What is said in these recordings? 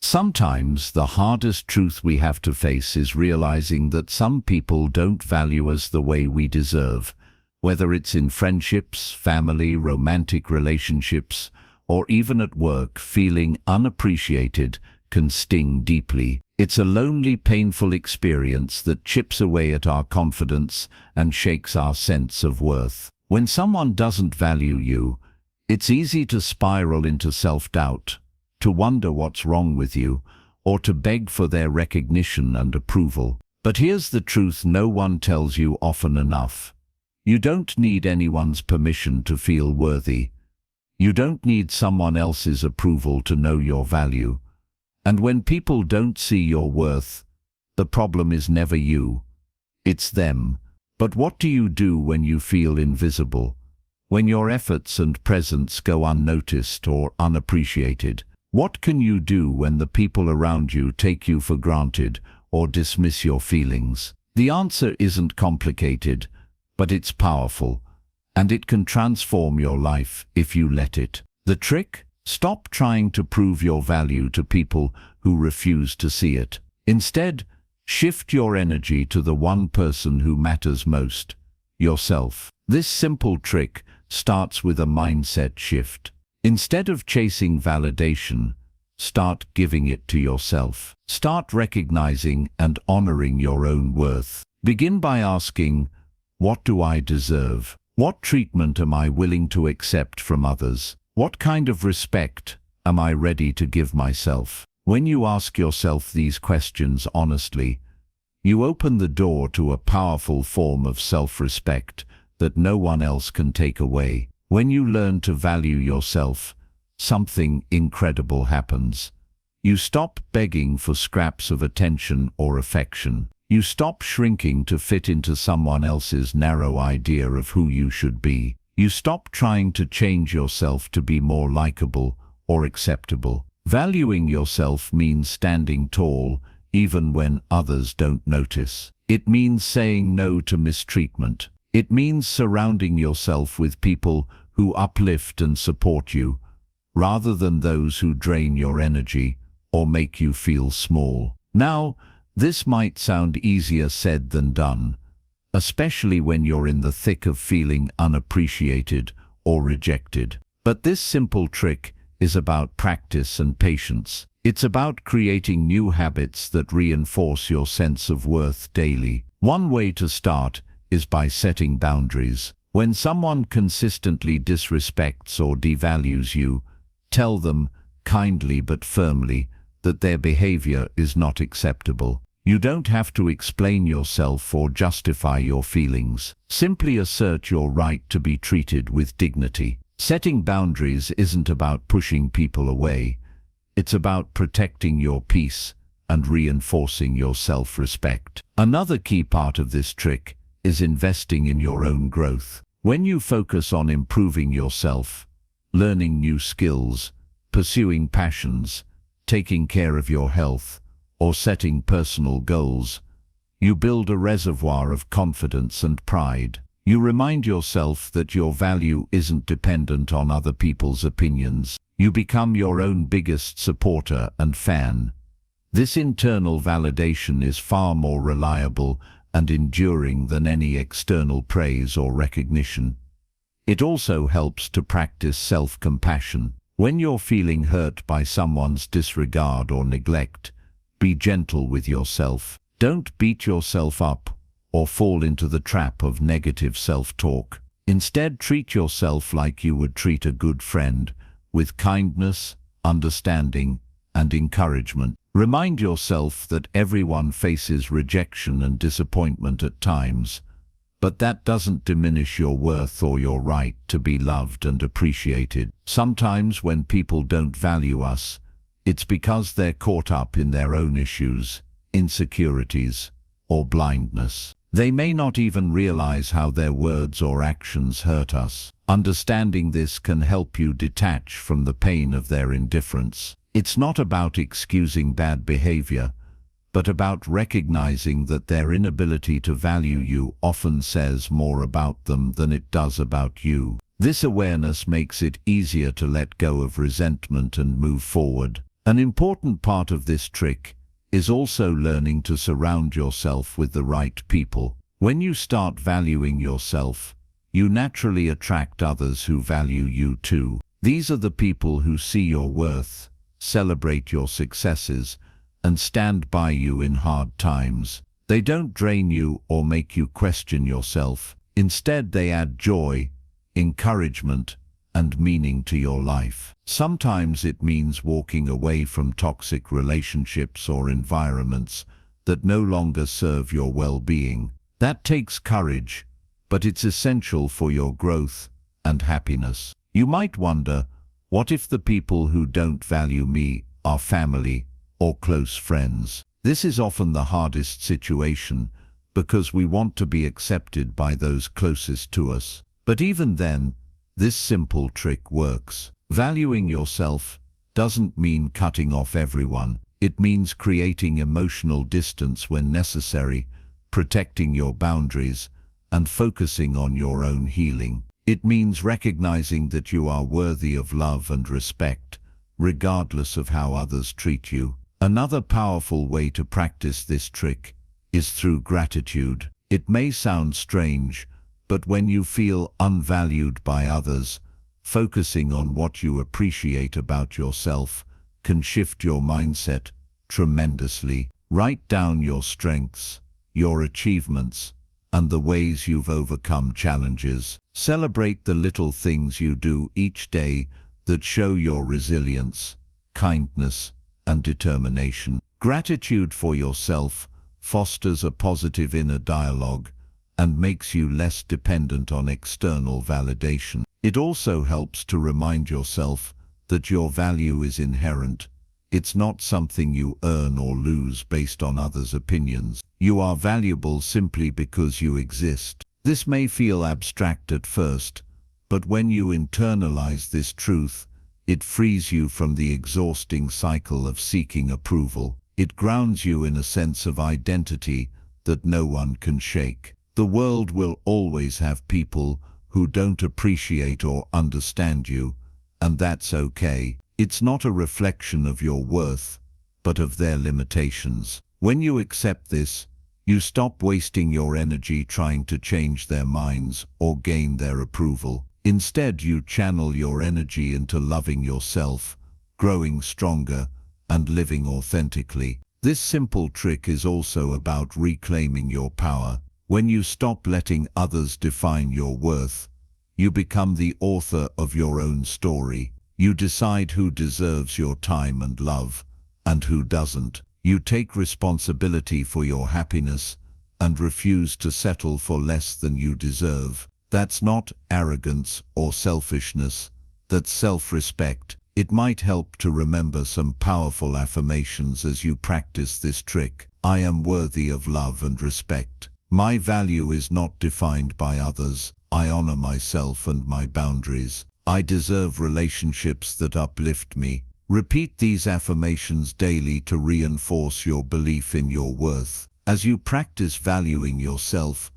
Sometimes the hardest truth we have to face is realizing that some people don't value us the way we deserve, whether it's in friendships, family, romantic relationships, or even at work. Feeling unappreciated can sting deeply. It's a lonely, painful experience that chips away at our confidence and shakes our sense of worth. When someone doesn't value you, it's easy to spiral into self-doubt, to wonder what's wrong with you, or to beg for their recognition and approval. But here's the truth no one tells you often enough. You don't need anyone's permission to feel worthy. You don't need someone else's approval to know your value. And when people don't see your worth, the problem is never you. It's them. But what do you do when you feel invisible? When your efforts and presence go unnoticed or unappreciated? What can you do when the people around you take you for granted or dismiss your feelings? The answer isn't complicated, but it's powerful, and it can transform your life if you let it. The trick? Stop trying to prove your value to people who refuse to see it. Instead, shift your energy to the one person who matters most, yourself. This simple trick starts with a mindset shift. Instead of chasing validation, start giving it to yourself. Start recognizing and honoring your own worth. Begin by asking, what do I deserve? What treatment am I willing to accept from others? What kind of respect am I ready to give myself? When you ask yourself these questions honestly, you open the door to a powerful form of self-respect that no one else can take away. When you learn to value yourself, something incredible happens. You stop begging for scraps of attention or affection. You stop shrinking to fit into someone else's narrow idea of who you should be. You stop trying to change yourself to be more likable or acceptable. Valuing yourself means standing tall even when others don't notice. It means saying no to mistreatment. It means surrounding yourself with people who uplift and support you, rather than those who drain your energy or make you feel small. Now, this might sound easier said than done, especially when you're in the thick of feeling unappreciated or rejected. But this simple trick is about practice and patience. It's about creating new habits that reinforce your sense of worth daily. One way to start is by setting boundaries. When someone consistently disrespects or devalues you, tell them, kindly but firmly, that their behavior is not acceptable. You don't have to explain yourself or justify your feelings. Simply assert your right to be treated with dignity. Setting boundaries isn't about pushing people away. It's about protecting your peace and reinforcing your self-respect. Another key part of this trick is investing in your own growth. When you focus on improving yourself, learning new skills, pursuing passions, taking care of your health, or setting personal goals, you build a reservoir of confidence and pride. You remind yourself that your value isn't dependent on other people's opinions. You become your own biggest supporter and fan. This internal validation is far more reliable and enduring than any external praise or recognition. It also helps to practice self-compassion. When you're feeling hurt by someone's disregard or neglect, be gentle with yourself. Don't beat yourself up or fall into the trap of negative self-talk. Instead, treat yourself like you would treat a good friend, with kindness, understanding, and encouragement. Remind yourself that everyone faces rejection and disappointment at times, but that doesn't diminish your worth or your right to be loved and appreciated. Sometimes when people don't value us, it's because they're caught up in their own issues, insecurities, or blindness. They may not even realize how their words or actions hurt us. Understanding this can help you detach from the pain of their indifference. It's not about excusing bad behavior, but about recognizing that their inability to value you often says more about them than it does about you. This awareness makes it easier to let go of resentment and move forward. An important part of this trick is also learning to surround yourself with the right people. When you start valuing yourself, you naturally attract others who value you too. These are the people who see your worth, celebrate your successes, and stand by you in hard times. They don't drain you or make you question yourself. Instead, they add joy, encouragement, and meaning to your life. Sometimes it means walking away from toxic relationships or environments that no longer serve your well-being. That takes courage, but it's essential for your growth and happiness. You might wonder, what if the people who don't value me are family or close friends? This is often the hardest situation because we want to be accepted by those closest to us. But even then, this simple trick works. Valuing yourself doesn't mean cutting off everyone. It means creating emotional distance when necessary, protecting your boundaries, and focusing on your own healing. It means recognizing that you are worthy of love and respect, regardless of how others treat you. Another powerful way to practice this trick is through gratitude. It may sound strange, but when you feel unvalued by others, focusing on what you appreciate about yourself can shift your mindset tremendously. Write down your strengths, your achievements, and the ways you've overcome challenges. Celebrate the little things you do each day that show your resilience, kindness, and determination. Gratitude for yourself fosters a positive inner dialogue and makes you less dependent on external validation. It also helps to remind yourself that your value is inherent. It's not something you earn or lose based on others' opinions. You are valuable simply because you exist. This may feel abstract at first, but when you internalize this truth, it frees you from the exhausting cycle of seeking approval. It grounds you in a sense of identity that no one can shake. The world will always have people who don't appreciate or understand you, and that's okay. It's not a reflection of your worth, but of their limitations. When you accept this, you stop wasting your energy trying to change their minds or gain their approval. Instead, you channel your energy into loving yourself, growing stronger, and living authentically. This simple trick is also about reclaiming your power. When you stop letting others define your worth, you become the author of your own story. You decide who deserves your time and love, and who doesn't. You take responsibility for your happiness and refuse to settle for less than you deserve. That's not arrogance or selfishness, that's self-respect. It might help to remember some powerful affirmations as you practice this trick. I am worthy of love and respect. My value is not defined by others. I honor myself and my boundaries. I deserve relationships that uplift me. Repeat these affirmations daily to reinforce your belief in your worth. As you practice valuing yourself,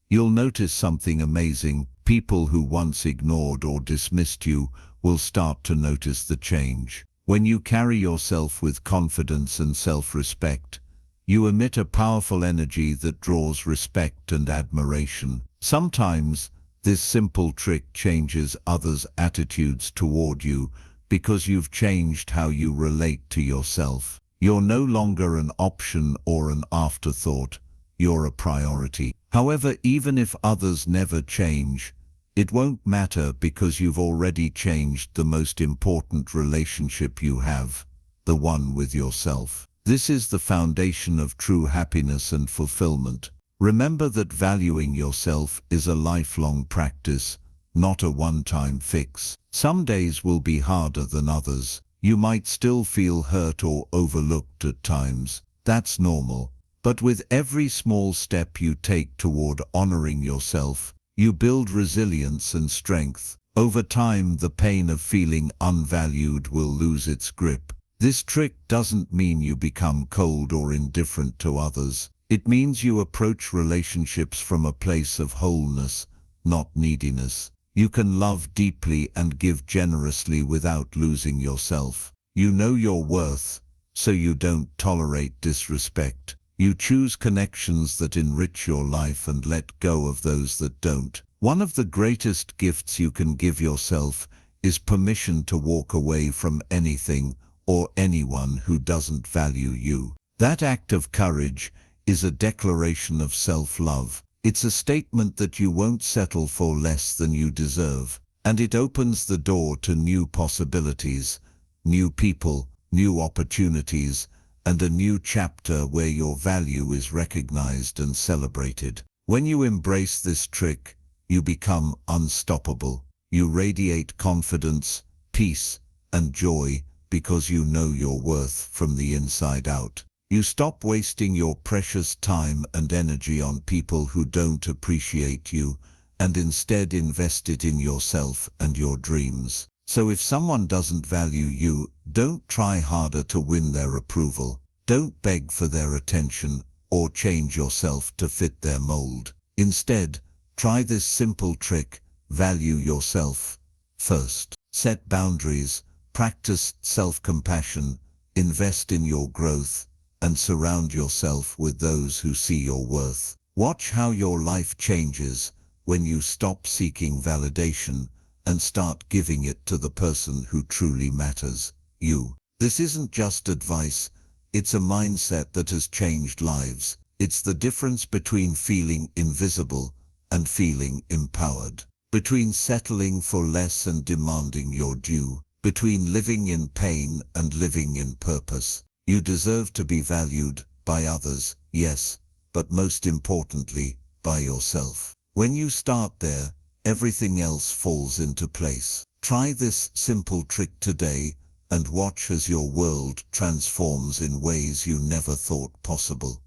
you'll notice something amazing. People who once ignored or dismissed you will start to notice the change. When you carry yourself with confidence and self-respect, you emit a powerful energy that draws respect and admiration. Sometimes, this simple trick changes others' attitudes toward you because you've changed how you relate to yourself. You're no longer an option or an afterthought. You're a priority. However, even if others never change, it won't matter because you've already changed the most important relationship you have, the one with yourself. This is the foundation of true happiness and fulfillment. Remember that valuing yourself is a lifelong practice, not a one-time fix. Some days will be harder than others. You might still feel hurt or overlooked at times. That's normal. But with every small step you take toward honoring yourself, you build resilience and strength. Over time, the pain of feeling unvalued will lose its grip. This trick doesn't mean you become cold or indifferent to others. It means you approach relationships from a place of wholeness, not neediness. You can love deeply and give generously without losing yourself. You know your worth, so you don't tolerate disrespect. You choose connections that enrich your life and let go of those that don't. One of the greatest gifts you can give yourself is permission to walk away from anything or anyone who doesn't value you. That act of courage is a declaration of self-love. It's a statement that you won't settle for less than you deserve, and it opens the door to new possibilities, new people, new opportunities, and a new chapter where your value is recognized and celebrated. When you embrace this trick, you become unstoppable. You radiate confidence, peace, and joy because you know your worth from the inside out. You stop wasting your precious time and energy on people who don't appreciate you, and instead invest it in yourself and your dreams. So if someone doesn't value you, don't try harder to win their approval. Don't beg for their attention or change yourself to fit their mold. Instead, try this simple trick: value yourself first. Set boundaries, practice self-compassion, invest in your growth, and surround yourself with those who see your worth. Watch how your life changes when you stop seeking validation and start giving it to the person who truly matters, you. This isn't just advice, it's a mindset that has changed lives. It's the difference between feeling invisible and feeling empowered, between settling for less and demanding your due, between living in pain and living in purpose. You deserve to be valued by others, yes, but most importantly, by yourself. When you start there, everything else falls into place. Try this simple trick today and watch as your world transforms in ways you never thought possible.